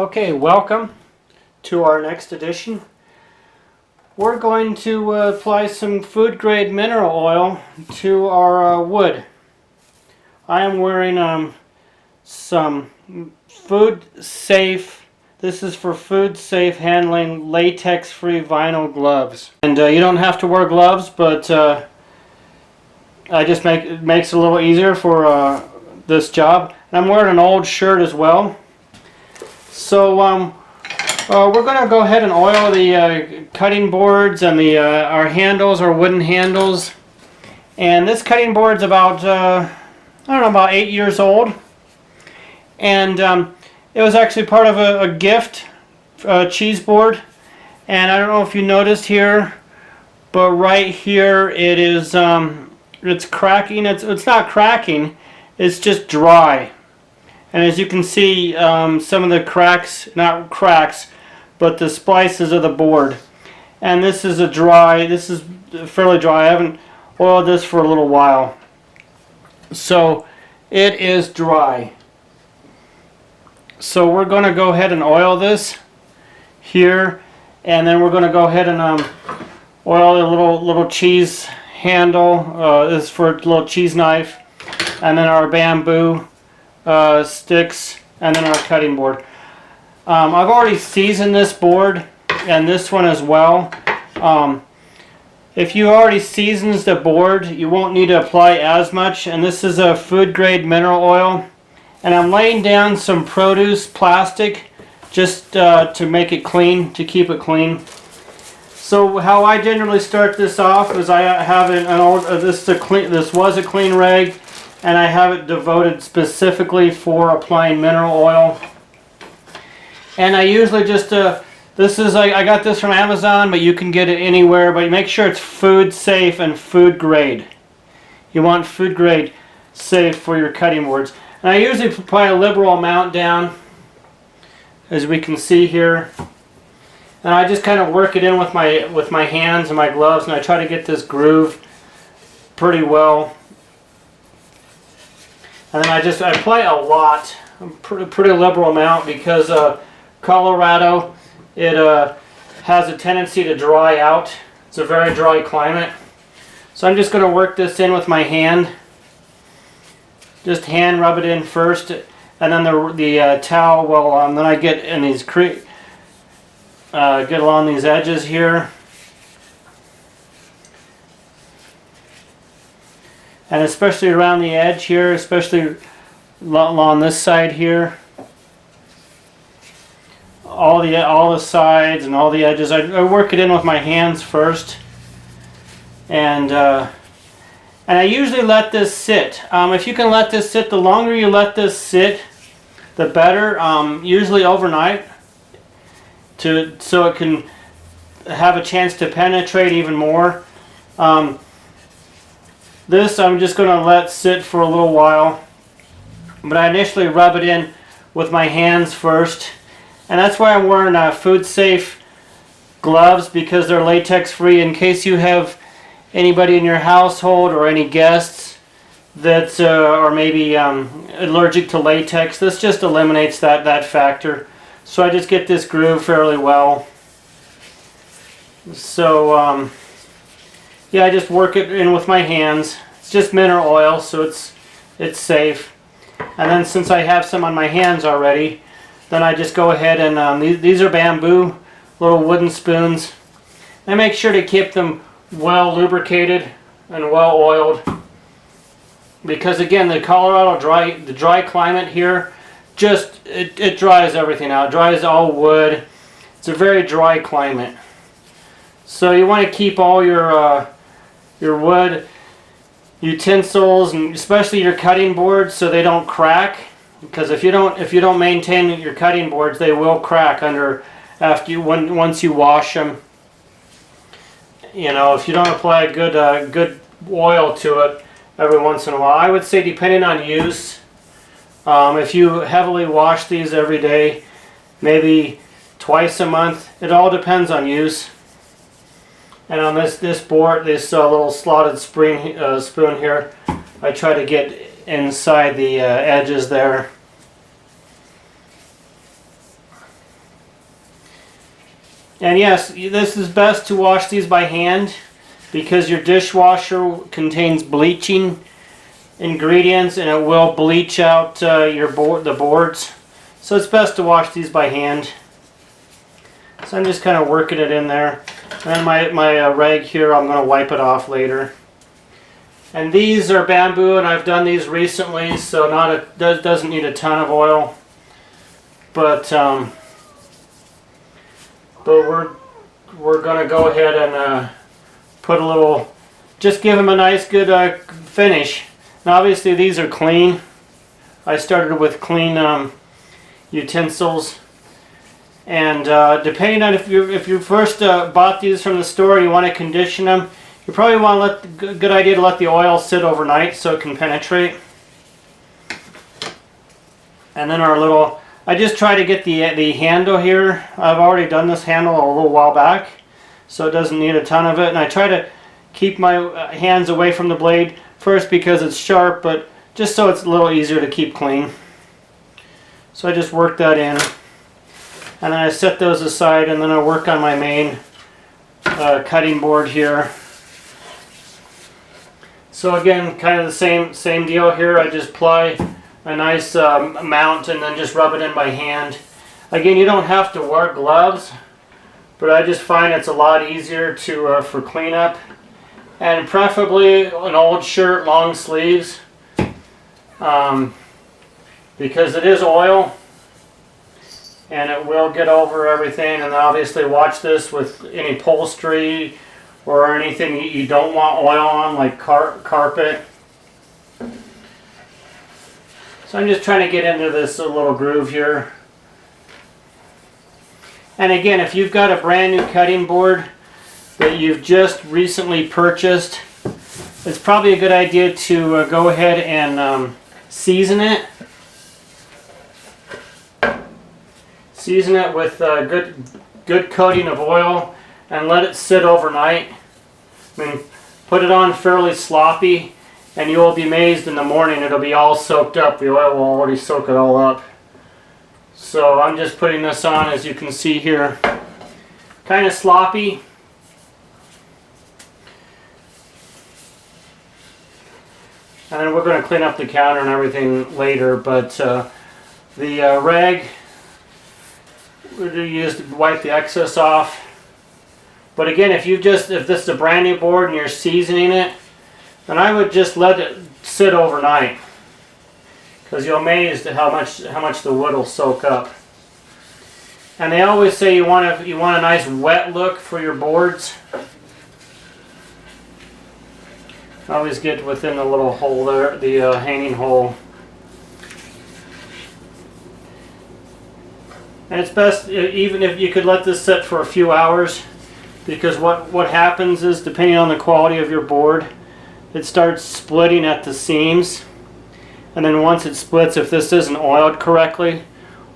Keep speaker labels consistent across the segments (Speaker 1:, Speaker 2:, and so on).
Speaker 1: Okay, welcome to our next edition. We're going to apply some food grade mineral oil to our wood. I am wearing some food safe, this is for food safe handling latex free vinyl gloves. And you don't have to wear gloves, but it makes it a little easier for this job. And I'm wearing an old shirt as well. So we're going to go ahead and oil the cutting boards and our handles, our wooden handles. And this cutting board's about, I don't know, about 8 years old. And it was actually part of a gift, cheese board. And I don't know if you noticed here, but right here it is, it's cracking. It's not cracking, it's just dry. And as you can see, some of the cracks, not cracks, but the splices of the board. And this is this is fairly dry. I haven't oiled this for a little while. So it is dry. So we're going to go ahead and oil this here. And then we're going to go ahead and oil the little cheese handle. This is for a little cheese knife. And then our bamboo sticks, and then our cutting board. I've already seasoned this board and this one as well. If you already seasoned the board, you won't need to apply as much. And this is a food grade mineral oil, and I'm laying down some produce plastic just to make it clean, to keep it clean. So how I generally start this off is I have an old this was a clean rag, and I have it devoted specifically for applying mineral oil. And I usually just, I got this from Amazon, but you can get it anywhere, but make sure it's food safe and food grade. You want food grade safe for your cutting boards. And I usually apply a liberal amount down, as we can see here. And I just kind of work it in with my hands and my gloves, and I try to get this groove pretty well. And then I apply a lot, pretty liberal amount, because Colorado, it has a tendency to dry out. It's a very dry climate. So I'm just going to work this in with my hand. Just hand rub it in first, and then the towel will, then I get in these get along these edges here. And especially around the edge here, especially along this side here, all the sides and all the edges. I work it in with my hands first, and I usually let this sit. If you can let this sit, the longer you let this sit, the better. Usually overnight, so it can have a chance to penetrate even more. This I'm just going to let sit for a little while, but I initially rub it in with my hands first, and that's why I'm wearing food safe gloves, because they're latex free, in case you have anybody in your household or any guests that are maybe allergic to latex. This just eliminates that factor. So I just get this groove fairly well. So yeah, I just work it in with my hands. It's just mineral oil, so it's safe. And then since I have some on my hands already, then I just go ahead and these are bamboo, little wooden spoons. I make sure to keep them well lubricated and well oiled, because again, the Colorado dry climate here, just it dries everything out. It dries all wood. It's a very dry climate. So you want to keep all your wood utensils, and especially your cutting boards, so they don't crack. Because if you don't maintain your cutting boards, they will crack once you wash them. You know, if you don't apply a good oil to it every once in a while. I would say, depending on use, if you heavily wash these every day, maybe twice a month. It all depends on use. And on this board, this little slotted spoon here, I try to get inside the edges there. And yes, this is best to wash these by hand because your dishwasher contains bleaching ingredients and it will bleach out the boards. So it's best to wash these by hand. So I'm just kind of working it in there. And my rag here, I'm going to wipe it off later. And these are bamboo, and I've done these recently, so doesn't need a ton of oil. But we're going to go ahead and put a little, just give them a nice good finish. Now obviously these are clean. I started with clean utensils. And depending on if you first bought these from the store, you want to condition them. You probably want to good idea to let the oil sit overnight so it can penetrate. And then our little, I just try to get the handle here. I've already done this handle a little while back, so it doesn't need a ton of it. And I try to keep my hands away from the blade first because it's sharp, but just so it's a little easier to keep clean. So I just work that in. And then I set those aside, and then I work on my main cutting board here. So again, kind of the same deal here. I just apply a nice mount and then just rub it in by hand. Again, you don't have to wear gloves, but I just find it's a lot easier to for cleanup. And preferably an old shirt, long sleeves, because it is oil. And it will get over everything. And obviously watch this with any upholstery or anything you don't want oil on, like carpet. So I'm just trying to get into this little groove here. And again, if you've got a brand new cutting board that you've just recently purchased, it's probably a good idea to go ahead and season it. Season it with a good coating of oil and let it sit overnight. I mean, put it on fairly sloppy and you will be amazed in the morning it'll be all soaked up. The oil will already soak it all up. So I'm just putting this on, as you can see here, kind of sloppy. And then we're going to clean up the counter and everything later, but the rag we use to wipe the excess off. But again, if this is a brand new board and you're seasoning it, then I would just let it sit overnight, because you're amazed at how much the wood will soak up. And they always say you want a nice wet look for your boards. Always get within the little hole there, the hanging hole. And it's best even if you could let this sit for a few hours, because what happens is, depending on the quality of your board, it starts splitting at the seams. And then once it splits, if this isn't oiled correctly,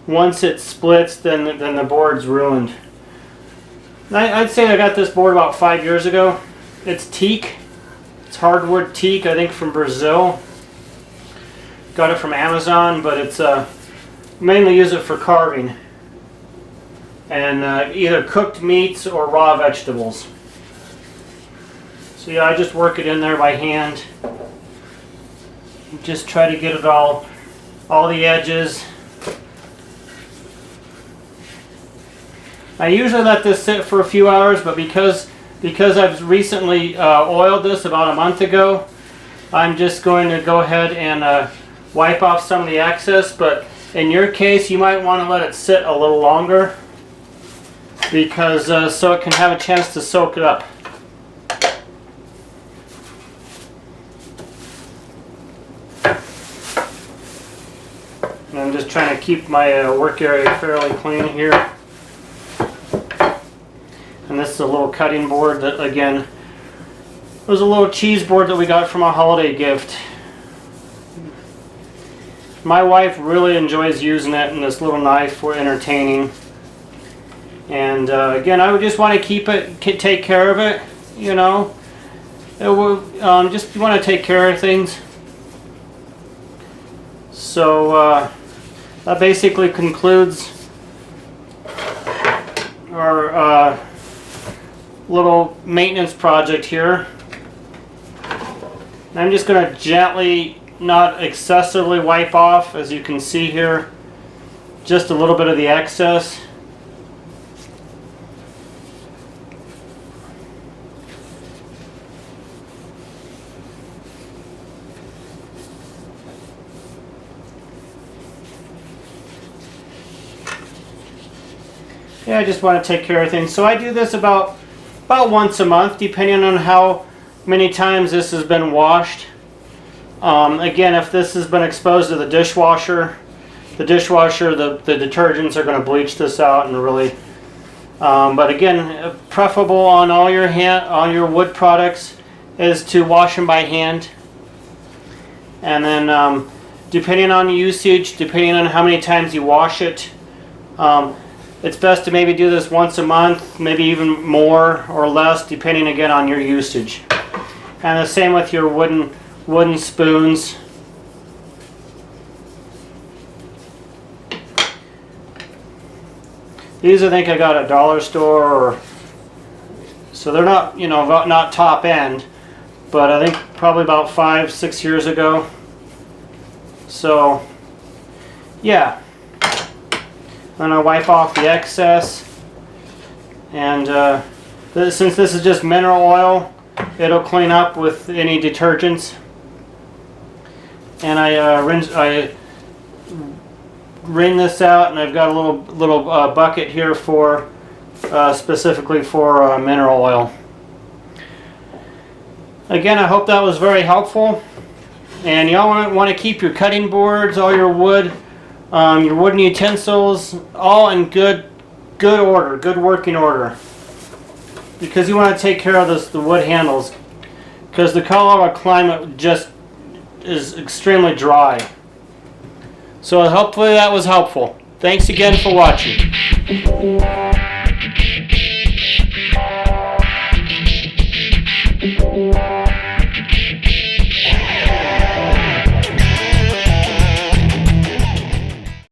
Speaker 1: once it splits, then the board's ruined. I'd say I got this board about 5 years ago. It's teak. It's hardwood teak, I think from Brazil. Got it from Amazon, but it's mainly use it for carving. And either cooked meats or raw vegetables. So yeah, I just work it in there by hand. Just try to get it all the edges. I usually let this sit for a few hours, but because I've recently oiled this about a month ago, I'm just going to go ahead and wipe off some of the excess. But in your case, you might want to let it sit a little longer, because so it can have a chance to soak it up. And I'm just trying to keep my work area fairly clean here. And this is a little cutting board that, again, it was a little cheese board that we got from a holiday gift. My wife really enjoys using it, and this little knife for entertaining. And again, I would just want to take care of it, you know. It will, just you want to take care of things. So that basically concludes our little maintenance project here. And I'm just going to gently, not excessively wipe off, as you can see here, just a little bit of the excess. Yeah, I just want to take care of things. So I do this about once a month, depending on how many times this has been washed. Again, if this has been exposed to the dishwasher, the detergents are going to bleach this out and really. But again, preferable on all your wood products is to wash them by hand. And then, depending on the usage, depending on how many times you wash it. It's best to maybe do this once a month, maybe even more or less, depending again on your usage. And the same with your wooden spoons. These I think I got at a dollar store, so they're not, you know, not top end, but I think probably about 5-6 years ago. So yeah. Then I wipe off the excess, and since this is just mineral oil, it'll clean up with any detergents. And I wring this out, and I've got a little bucket here for specifically for mineral oil. Again, I hope that was very helpful, and y'all want to keep your cutting boards, all your wood. Your wooden utensils, all in good order, good working order. Because you want to take care of the wood handles. Because the Colorado climate just is extremely dry. So hopefully that was helpful. Thanks again for watching.